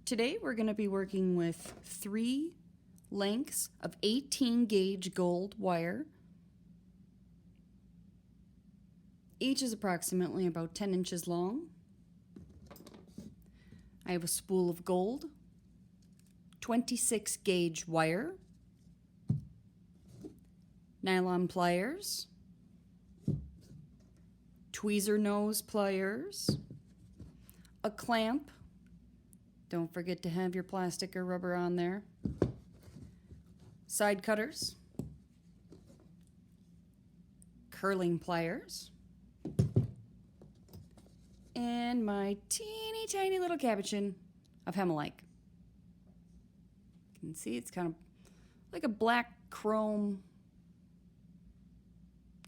Today we're going to be working with 3 lengths of 18 gauge gold wire. Each is approximately about 10 inches long. I have a spool of gold, 26 gauge wire, nylon pliers, tweezer nose pliers, a clamp. Don't forget to have your plastic or rubber on there. Side cutters, curling pliers, and my teeny tiny little cabochon of hemalyke. You can see it's kind of like a black chrome.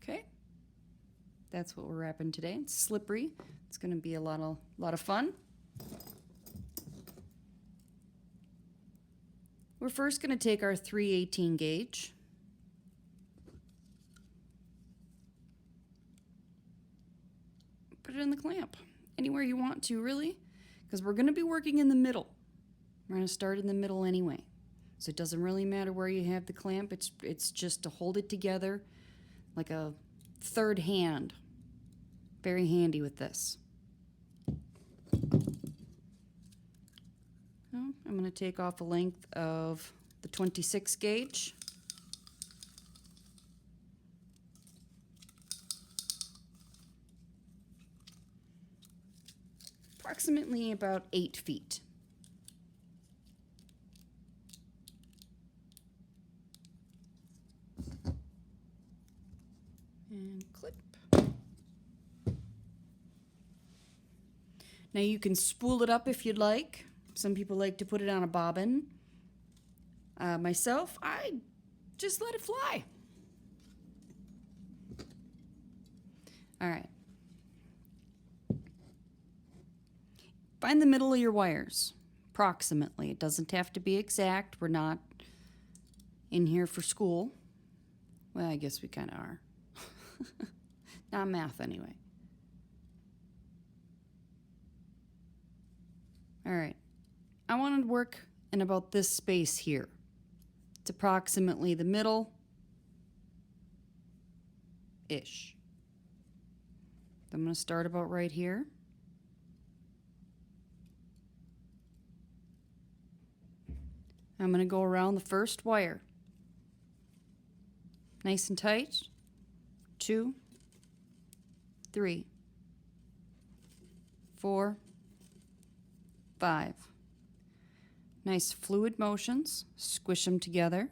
Okay, that's what we're wrapping today. It's slippery. It's going to be a lot of fun. We're first going to take our 3/18 gauge. Put it in the clamp, anywhere you want to, really, because we're going to be working in the middle. We're going to start in the middle anyway, so it doesn't really matter where you have the clamp. It's just to hold it together like a third hand. Very handy with this. I'm going to take off a length of the 26 gauge. Approximately about 8 feet. And clip. Now you can spool it up if you'd like. Some people like to put it on a bobbin. Myself, I just let it fly. All right. Find the middle of your wires, approximately. It doesn't have to be exact. We're not in here for school. Well, I guess we kind of are. Not math, anyway. All right. I want to work in about this space here. It's approximately the middle-ish. I'm going to start about right here. I'm going to go around the first wire. Nice and tight. 2, 3, 4, 5. Nice fluid motions. Squish them together.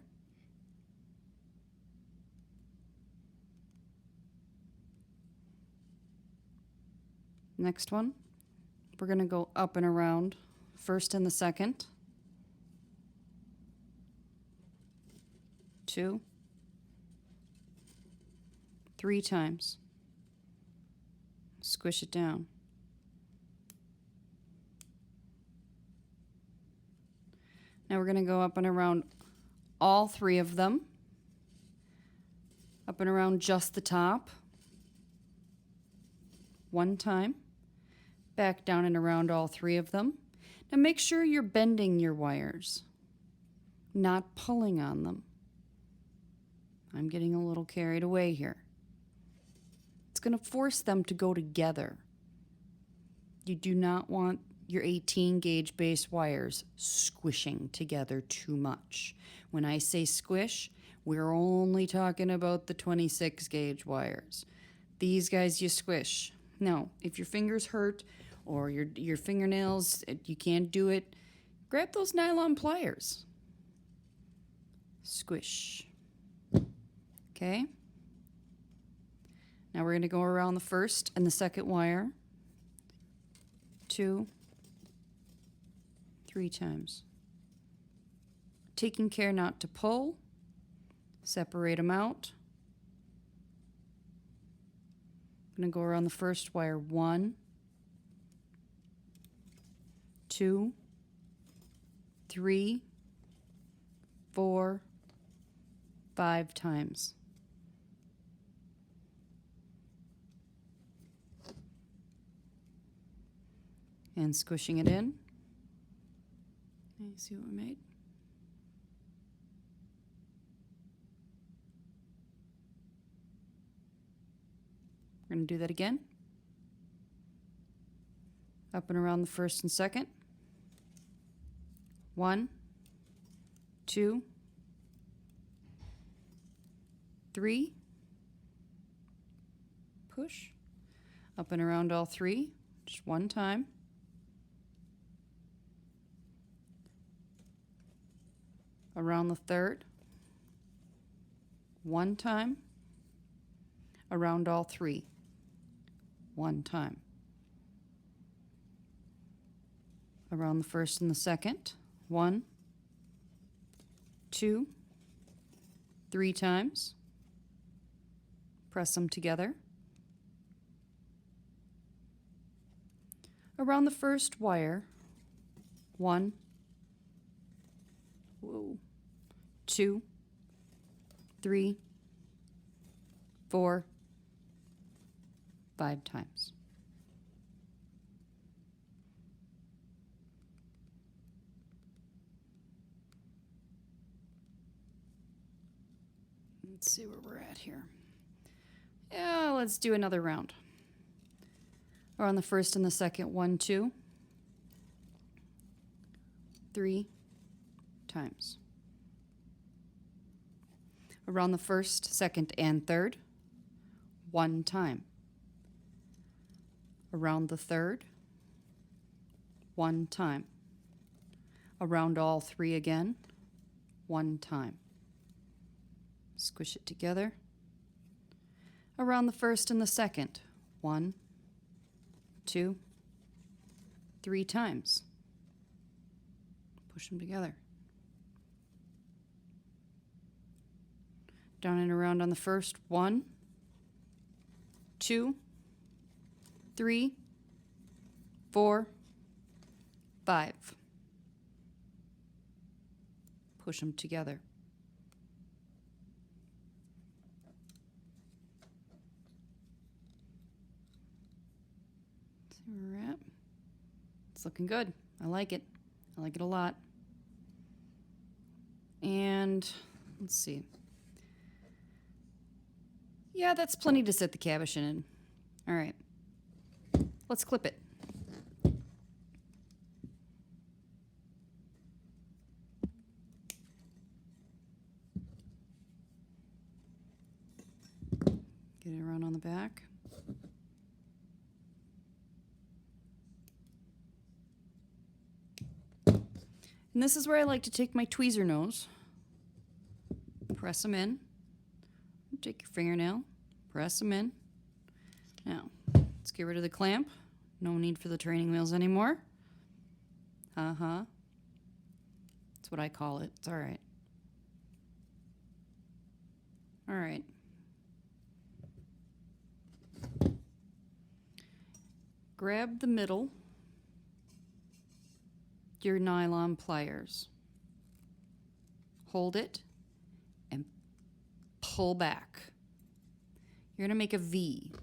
Next one, we're going to go up and around, first and the second. 2, 3 times. Squish it down. Now we're going to go up and around all 3 of them. Up and around just the top. 1 time. Back down and around all 3 of them. Now make sure you're bending your wires, not pulling on them. I'm getting a little carried away here. It's going to force them to go together. You do not want your 18 gauge base wires squishing together too much. When I say squish, we're only talking about the 26 gauge wires. These guys you squish. Now, if your fingers hurt or your fingernails, you can't do it, grab those nylon pliers. Squish. Okay? Now we're going to go around the first and the second wire. 2, 3 times. Taking care not to pull. Separate them out. I'm going to go around the first wire 1, 2, 3, 4, 5 times. and squishing it in. You see what we made? We're going to do that again. Up and around the first and second. 1, 2, 3. Push. Up and around all 3, just one time. Around the third, one time. Around all 3, one time. Around the first and the second, 1, 2, 3 times. Press them together. Around the first wire, 1, 2, 3, 4, 5 times. Let's see where we're at here. Yeah, let's do another round. Or on the first and the second, 1, 2, 3 times. Around the first, second, and third, 1 time. Around the third, 1 time. Around all 3 again, 1 time. Squish it together. Around the first and the second, 1, 2, 3 times. Push them together. Down and around on the first, 1, 2, 3, 4, 5. Push them together. See where we're at. It's looking good. I like it. I like it a lot. And let's see. Yeah, that's plenty to set the cabochon in. All right. Let's clip it. Get it around on the back. And this is where I like to take my tweezer nose, press them in, take your fingernail, press them in. Now, let's get rid of the clamp. No need for the training wheels anymore. That's what I call it. It's all right. All right. Grab the middle, your nylon pliers. Hold it and pull back. You're going to make a V.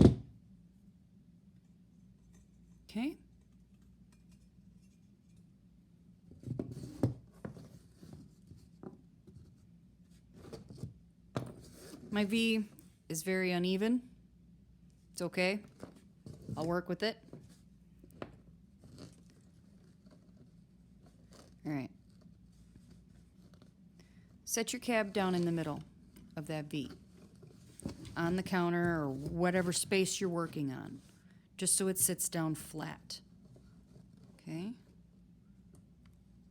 Okay? My V is very uneven. It's okay. I'll work with it. All right. Set your cab down in the middle of that V, on the counter or whatever space you're working on, just so it sits down flat. Okay?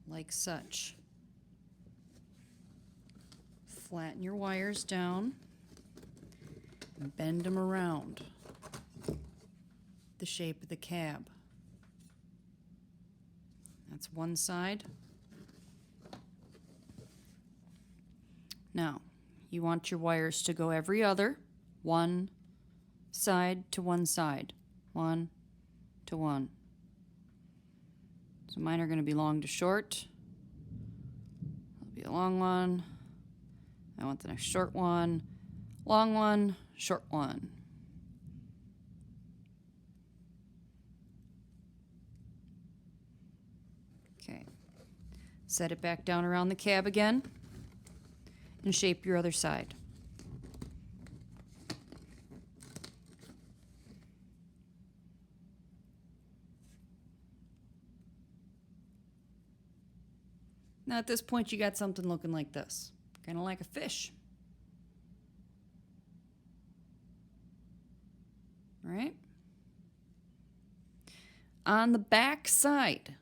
Like such. Flatten your wires down and bend them around the shape of the cab. That's one side. Now, you want your wires to go every other, one side to one side, 1 to 1. So mine are going to be long to short. It'll be a long one. I want the next short one, long one, short one. Okay. Set it back down around the cab again and shape your other side. Now at this point you got something looking like this, kind of like a fish. All right? On the back side,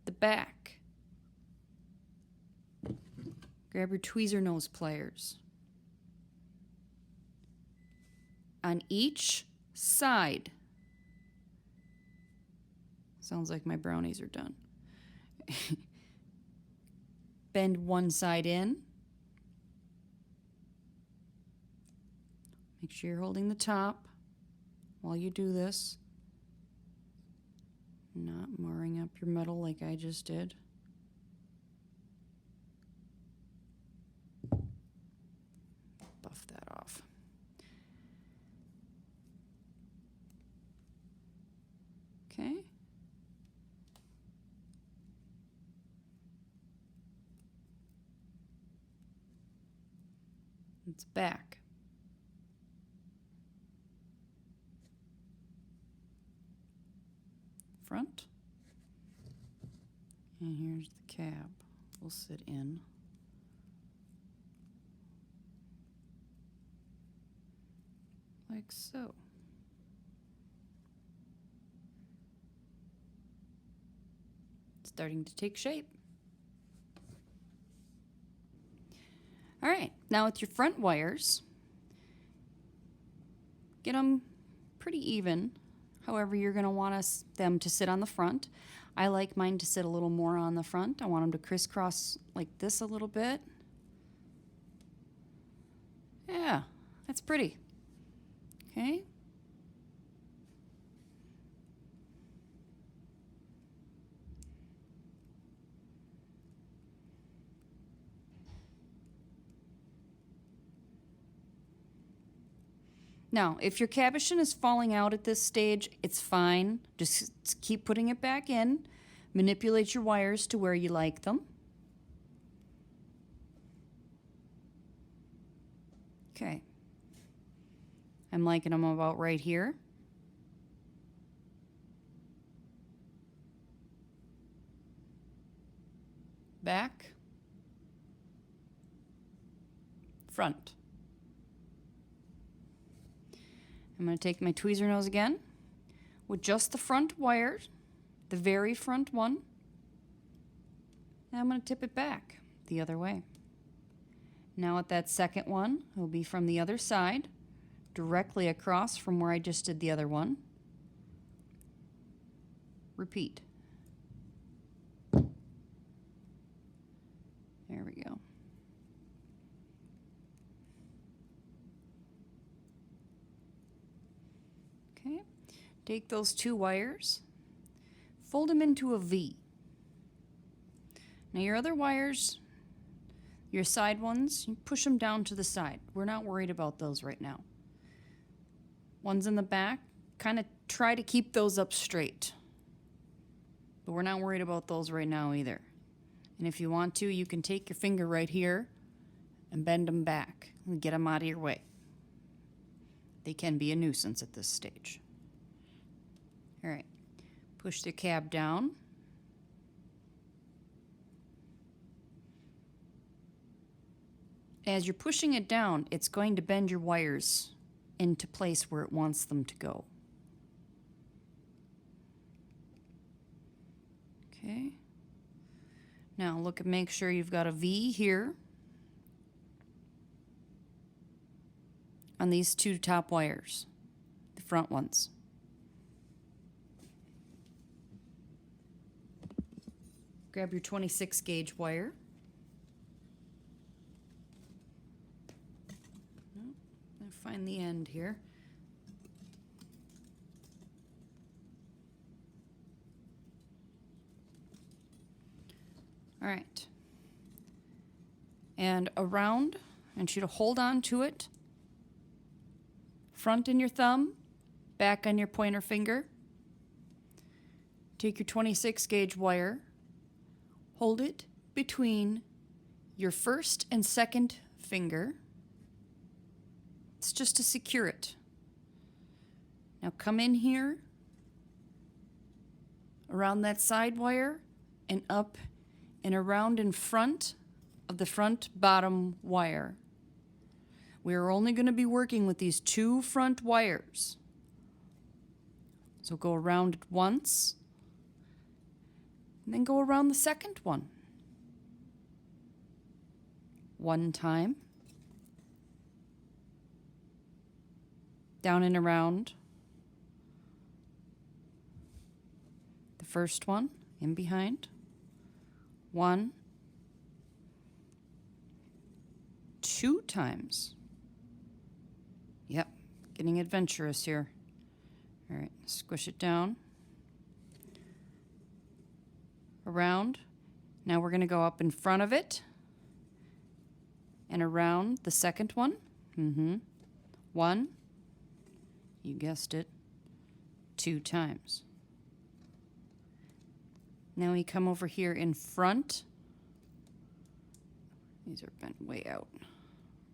the back, grab your tweezer nose pliers. On each side, sounds like my brownies are done. Bend one side in. Make sure you're holding the top while you do this. Not marring up your metal like I just did. Buff that off. Okay. It's back. Front. And here's the cab. We'll sit in. Like so. Starting to take shape. All right, now with your front wires, get them pretty even, however you're going to want them to sit on the front. I like mine to sit a little more on the front. I want them to crisscross like this a little bit. Yeah, that's pretty. Okay. Now, if your cabochon is falling out at this stage, it's fine. Just keep putting it back in. Manipulate your wires to where you like them. Okay. I'm liking them about right here. Back. Front. I'm going to take my tweezer nose again with just the front wire, the very front one, and I'm going to tip it back the other way. Now with that second one, it will be from the other side, directly across from where I just did the other one. Repeat. There we go. Okay, take those two wires, fold them into a V. Now your other wires, your side ones, you push them down to the side. We're not worried about those right now. Ones in the back, kind of try to keep those up straight. But we're not worried about those right now either. And if you want to, you can take your finger right here and bend them back and get them out of your way. They can be a nuisance at this stage. All right, push the cab down. As you're pushing it down, it's going to bend your wires into place where it wants them to go. Okay. Now look and make sure you've got a V here on these two top wires, the front ones. Grab your 26 gauge wire. I'll find the end here. All right. And around, I want you to hold on to it. Front in your thumb, back on your pointer finger. Take your 26 gauge wire, Hold it between your first and second finger. It's just to secure it. Now come in here around that side wire and up and around in front of the front bottom wire. We are only going to be working with these 2 front wires. So go around it once, and then go around the second one. 1 time. Down and around the first one, in behind. 1, 2 times. Yep, getting adventurous here. All right, squish it down. Around. Now we're going to go up in front of it and around the second one. 1, you guessed it, 2 times. Now we come over here in front. These are bent way out.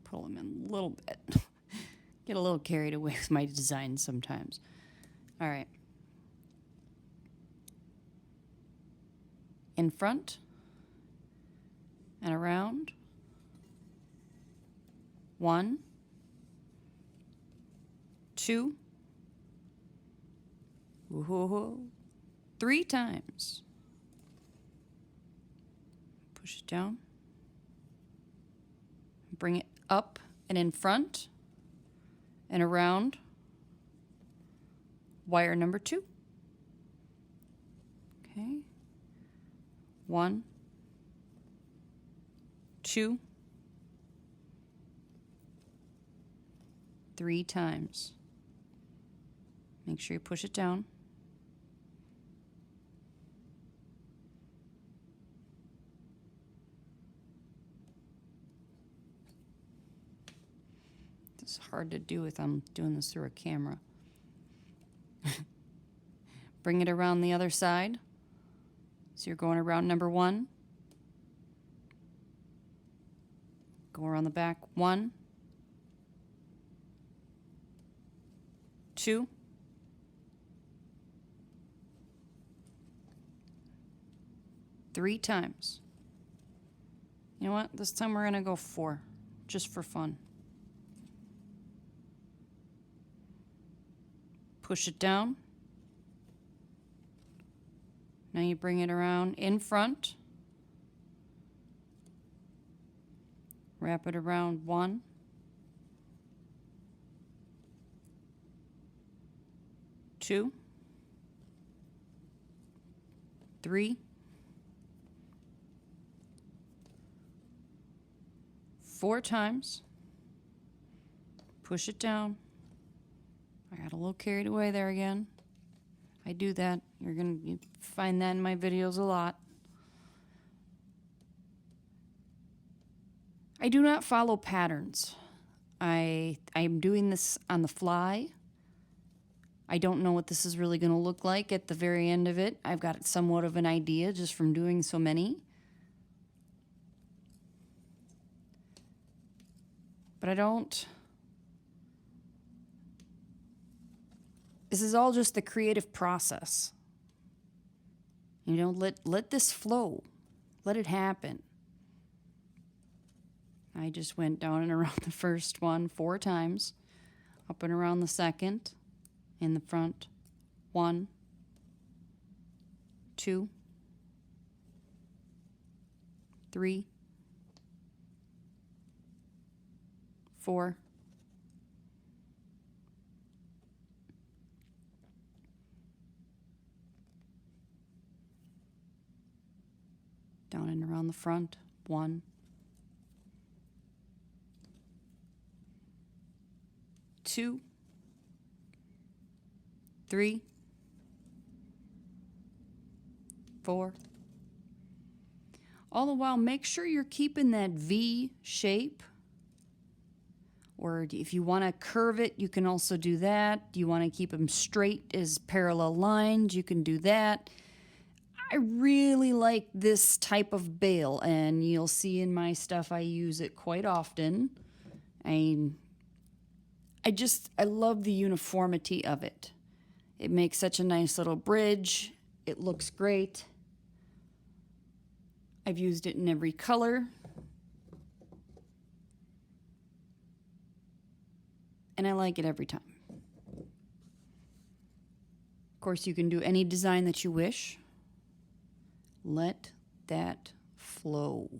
Pull them in a little bit. Get a little carried away with my design sometimes. All right. In front and around. 1, 2, 3 times. Push it down. Bring it up and in front and around wire number 2. Okay. 1, 2, 3 times. Make sure you push it down. It's hard to do if I'm doing this through a camera. Bring it around the other side. So you're going around number 1. Go around the back. 1, 2, 3 times. You know what? This time we're going to go 4, just for fun. Push it down. Now you bring it around in front. Wrap it around 1, 2, 3, 4 times. Push it down. I got a little carried away there again. I do that. You're going to find that in my videos a lot. I do not follow patterns. I'm doing this on the fly. I don't know what this is really going to look like at the very end of it. I've got somewhat of an idea just from doing so many. But I don't... This is all just the creative process. You know, let this flow. Let it happen. I just went down and around the first one 4 times. Up and around the second. In the front. 1, 2, 3, 4. Down and around the front. 1, 2, 3, 4. All the while, make sure you're keeping that V shape. Or if you want to curve it, you can also do that. You want to keep them straight as parallel lines, you can do that. I really like this type of bail, and you'll see in my stuff I use it quite often. I love the uniformity of it. It makes such a nice little bridge. It looks great. I've used it in every color. And I like it every time. Of course, you can do any design that you wish. Let that flow.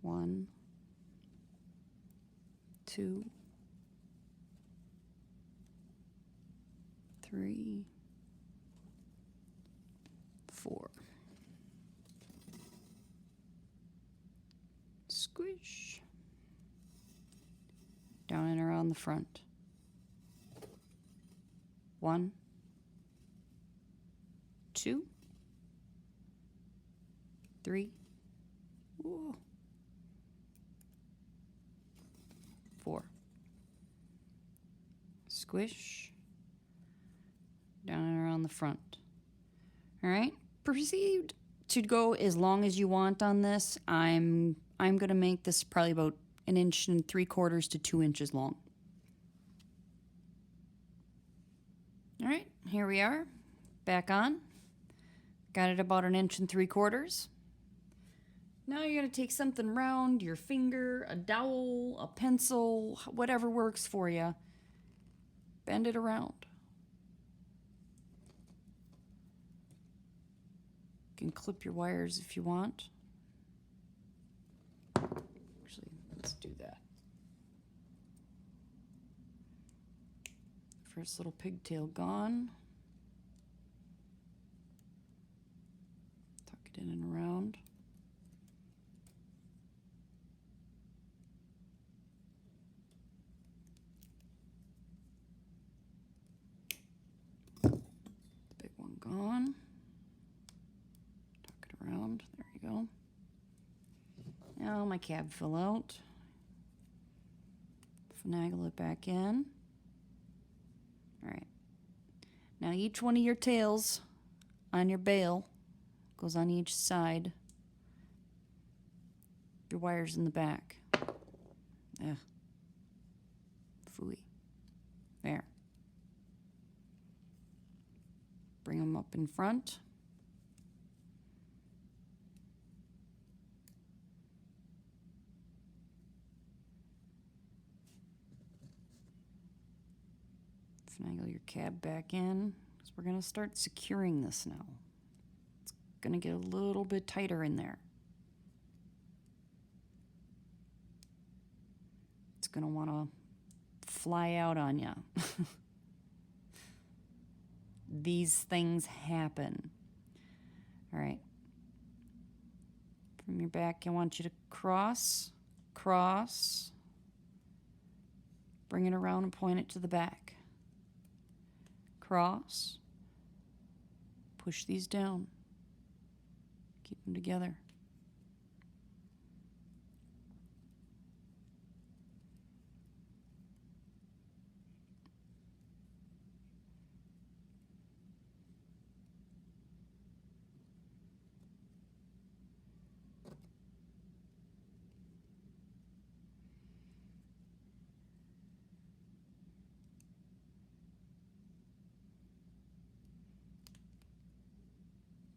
1, 2, 3, 4. Squish. Down and around the front. 1, 2, 3, 4. Squish. Down and around the front. All right. Proceed to go as long as you want on this. I'm going to make this probably about 1 3/4 to 2 inches long. All right, here we are, back on. Got it about 1 3/4. Now you're going to take something round, your finger, a dowel, a pencil, whatever works for you. Bend it around. You can clip your wires if you want. Actually, let's do that. First little pigtail gone. Tuck it in and around. Big one gone. Tuck it around. There you go. Now my cab fill out. Finagle it back in. All right. Now each one of your tails on your bail goes on each side. Your wire's in the back. Ugh. Phooey. There. Bring them up in front. Finagle your cab back in, because we're going to start securing this now. It's going to get a little bit tighter in there. It's going to want to fly out on you. These things happen. All right. From your back, I want you to cross, cross, bring it around and point it to the back. Cross, push these down, keep them together.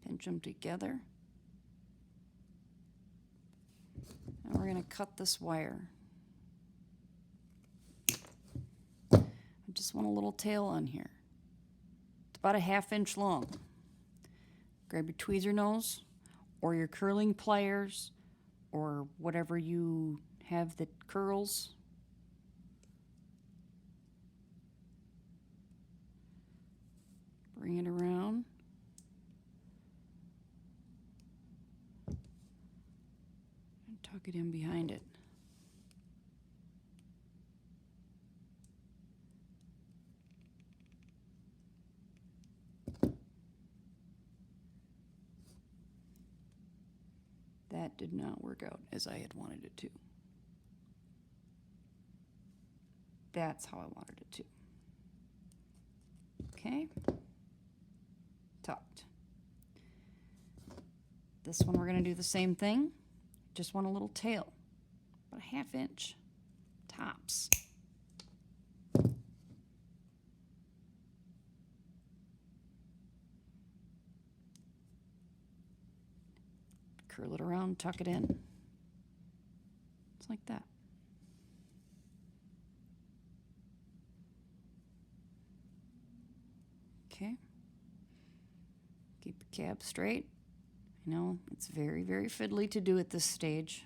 Pinch them together. And we're going to cut this wire. I just want a little tail on here. It's about 1/2 inch long. Grab your tweezer nose or your curling pliers or whatever you have that curls. Bring it around. Tuck it in behind it. That did not work out as I had wanted it to. That's how I wanted it to. Okay. tucked. This one we're going to do the same thing. Just want a little tail, about a 1/2 inch tops. Curl it around, tuck it in. It's like that. Okay. Keep the cab straight. I know it's very, very fiddly to do at this stage.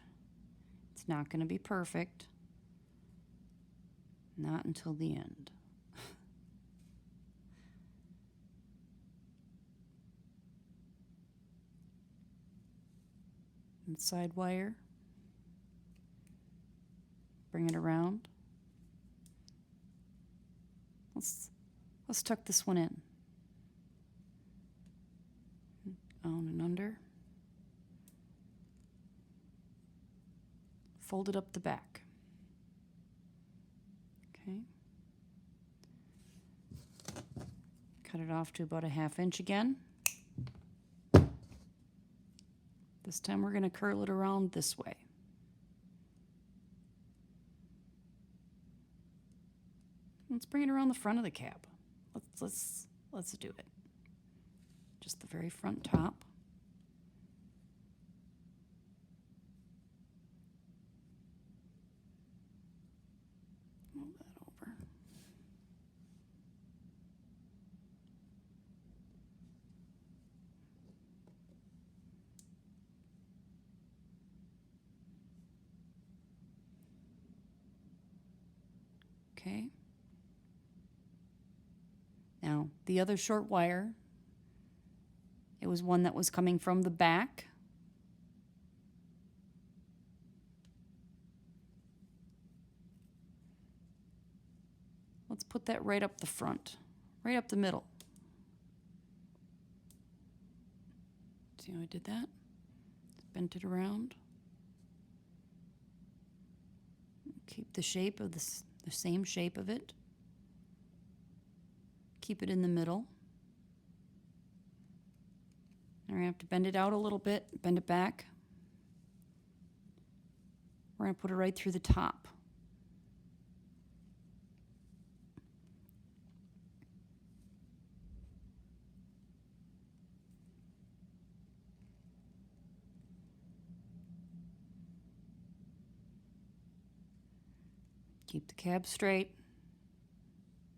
It's not going to be perfect. Not until the end. Inside wire. Bring it around. Let's tuck this one in. On and under. Fold it up the back. Okay. Cut it off to about a 1/2 inch again. This time we're going to curl it around this way. Let's bring it around the front of the cab. Let's do it. Just the very front top. Move that over. Okay. Now, the other short wire, it was one that was coming from the back. Let's put that right up the front, right up the middle. See how I did that? Bent it around. Keep the shape of the same shape of it. Keep it in the middle. Now we're going to have to bend it out a little bit, bend it back. We're going to put it right through the top. Keep the cab straight.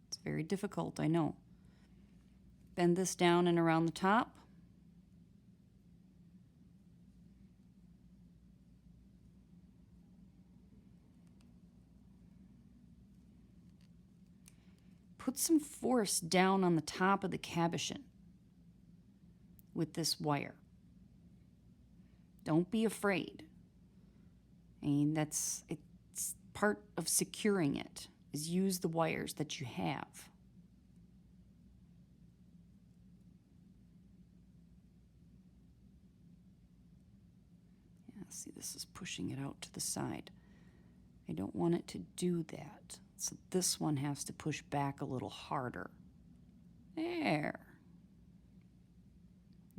It's very difficult, I know. Bend this down and around the top. Put some force down on the top of the cabochon with this wire. Don't be afraid. I mean, it's part of securing it, is use the wires that you have. Yeah, see, this is pushing it out to the side. I don't want it to do that. So this one has to push back a little harder. There.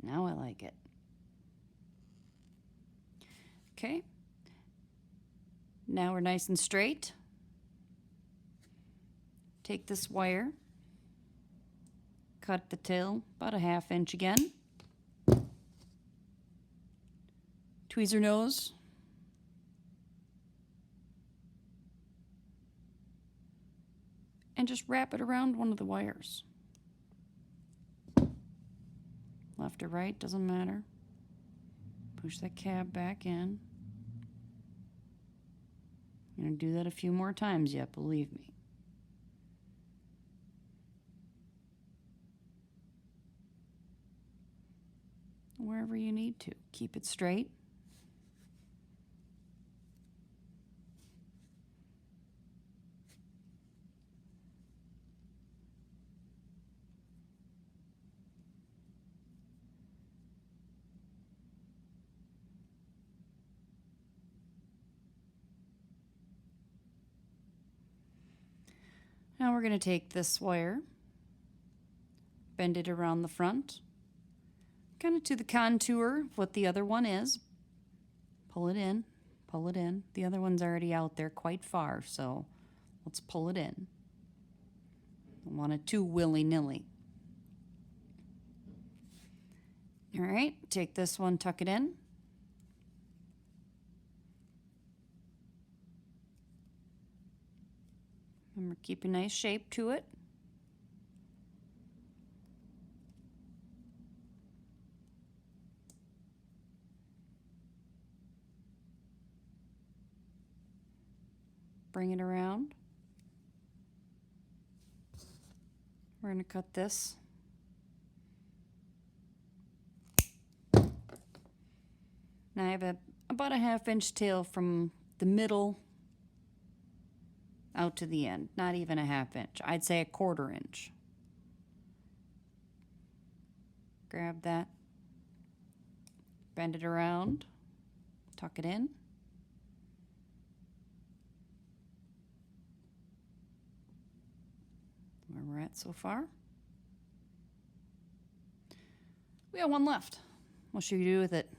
Now I like it. Okay. Now we're nice and straight. Take this wire, cut the tail about a 1/2 inch again. Tweezer nose. And just wrap it around one of the wires. Left or right, doesn't matter. Push that cab back in. I'm going to do that a few more times yet, believe me. Wherever you need to. Keep it straight. Now we're going to take this wire, bend it around the front, kind of to the contour of what the other one is. Pull it in, pull it in. The other one's already out there quite far, so let's pull it in. Don't want it too willy-nilly. All right, take this one, tuck it in. Remember, keep a nice shape to it. Bring it around. We're going to cut this. Now I have about a 1/2 inch tail from the middle out to the end. Not even a 1/2 inch. I'd say a 1/4 inch. Grab that. Bend it around. Tuck it in. Where we're at so far. We got one left. What should we do with it?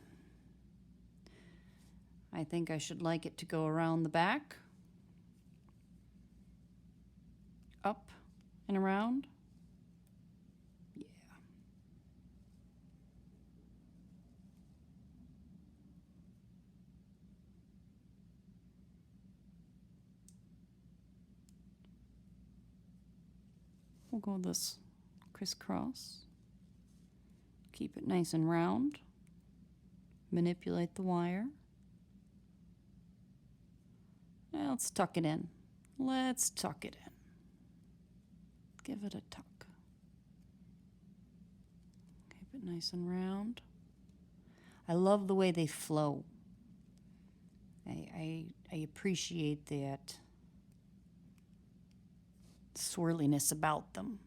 I think I should like it to go around the back. Up and around. Yeah. We'll go this crisscross. Keep it nice and round. Manipulate the wire. Now let's tuck it in. Let's tuck it in. Give it a tuck. Keep it nice and round. I love the way they flow. I appreciate that swirliness about them.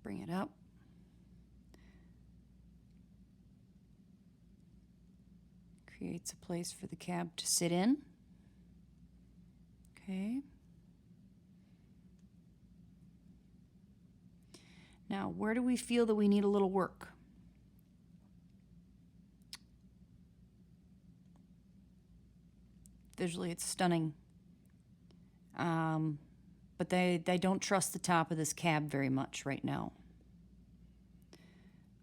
Bring it up. Creates a place for the cab to sit in. Okay. Now, where do we feel that we need a little work? Visually, it's stunning. But they don't trust the top of this cab very much right now.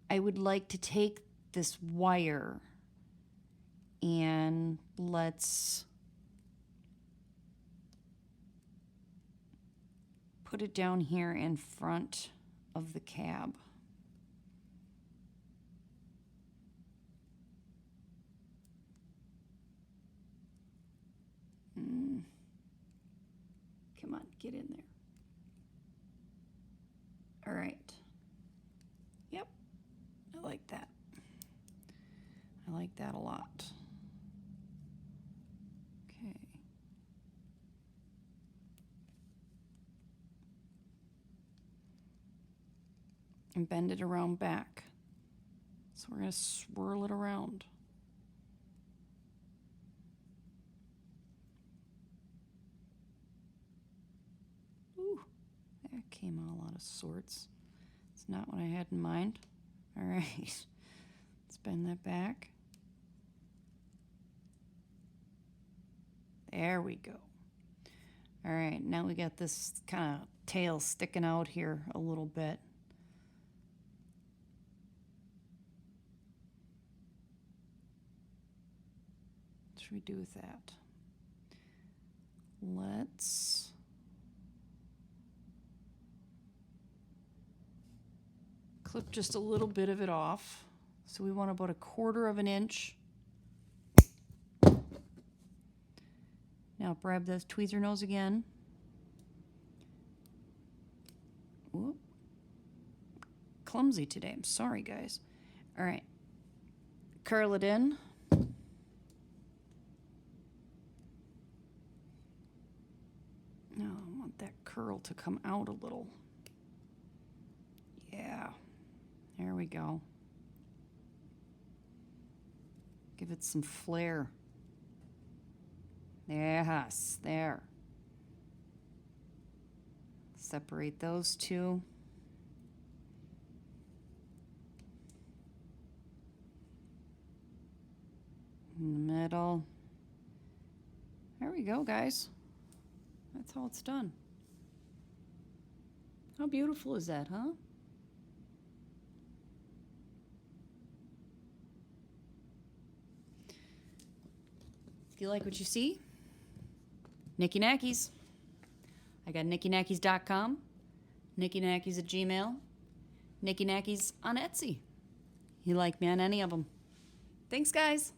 I would like to take this wire and let's put it down here in front of the cab. Come on, get in there. All right. Yep, I like that. I like that a lot. Okay. And bend it around back. So we're going to swirl it around. Ooh, that came all out of sorts. It's not what I had in mind. All right, let's bend that back. There we go. All right, now we got this kind of tail sticking out here a little bit. What should we do with that? Let's clip just a little bit of it off. So we want about 1/4 inch. Now grab this tweezer nose again. Whoop. Clumsy today, I'm sorry guys. All right, curl it in. Now I want that curl to come out a little. Yeah, there we go. Give it some flair. Yes, there. Separate those two. it all. There we go, guys. That's how it's done. How beautiful is that, huh? If you like what you see, Nikki Knackies. I got nikkiknackis.com, nikkiknackis at Gmail, Nikki Knackies on Etsy. You like me on any of them. Thanks, guys.